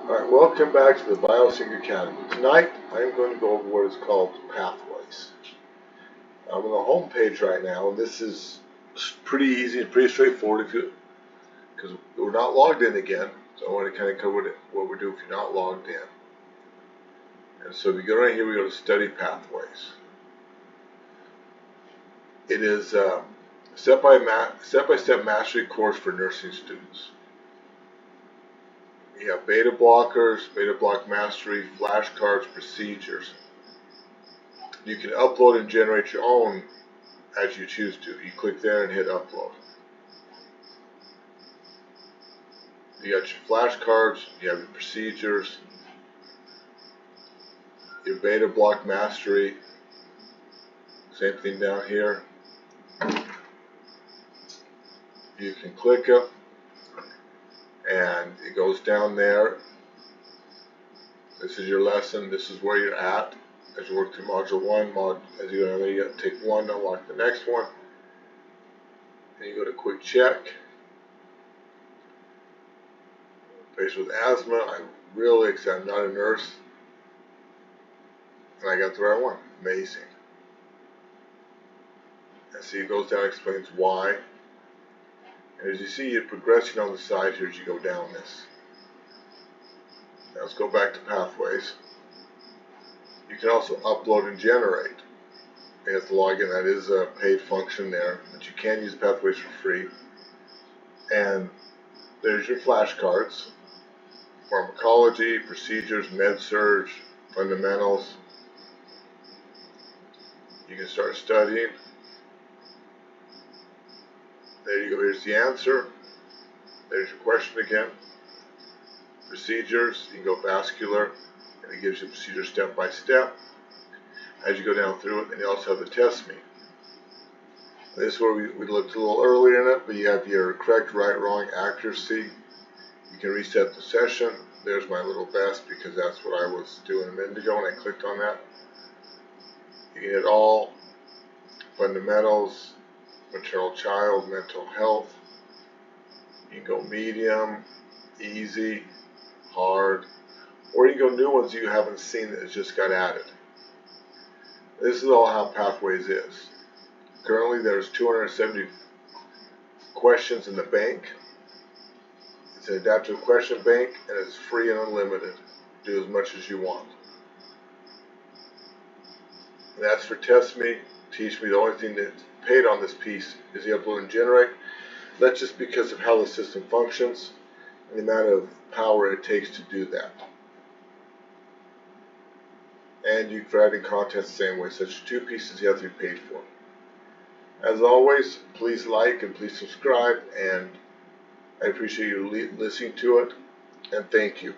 Alright, welcome back to the Biosync Academy. Tonight, I am going to go over what is called pathways. I'm on the home page right now, and this is pretty easy and pretty straightforward because we're not logged in again. So I want to kind of cover what we do if you're not logged in. And so if you go right here, we go to Study Pathways. It is a step-by-step mastery course for nursing students. You have beta blockers, beta block mastery, flashcards, procedures. You can upload and generate your own as you choose to. You click there and hit upload. You got your flashcards, you have your procedures, your beta block mastery, same thing down here. You can click it and it goes down there. This is your lesson, this is where you're at as you work through module 1. As you go down there, you got to take one, unlock the next one. And you go to quick check. Faced with asthma, I'm really excited. I'm not a nurse. And I got the right one. Amazing. And see, it goes down and explains why. And as you see, you're progressing on the side here as you go down this. Now let's go back to pathways. You can also upload and generate. You have to log in. That is a paid function there, but you can use pathways for free. And there's your flashcards. Pharmacology, procedures, med-surg, fundamentals. You can start studying. There you go, here's the answer. There's your question again. Procedures, you can go vascular, and it gives you procedure step by step as you go down through it. And you also have the test me. This is where we looked a little earlier in it, but you have your correct, right, wrong, accuracy. You can reset the session. There's my little vest because that's what I was doing a minute ago when I clicked on that. You can hit all, fundamentals, maternal child, mental health. You can go medium, easy, hard, or you can go new ones you haven't seen that just got added. This is all how Pathways is. Currently there's 270 questions in the bank. It's an adaptive question bank and it's free and unlimited. Do as much as you want. And that's for Test Me, Teach Me. The only thing that's paid on this piece is the upload and generate. That's just because of how the system functions and the amount of power it takes to do that. And you can add in content the same way. Such two pieces you have to be paid for. As always, please like and please subscribe, and I appreciate you listening to it, and thank you.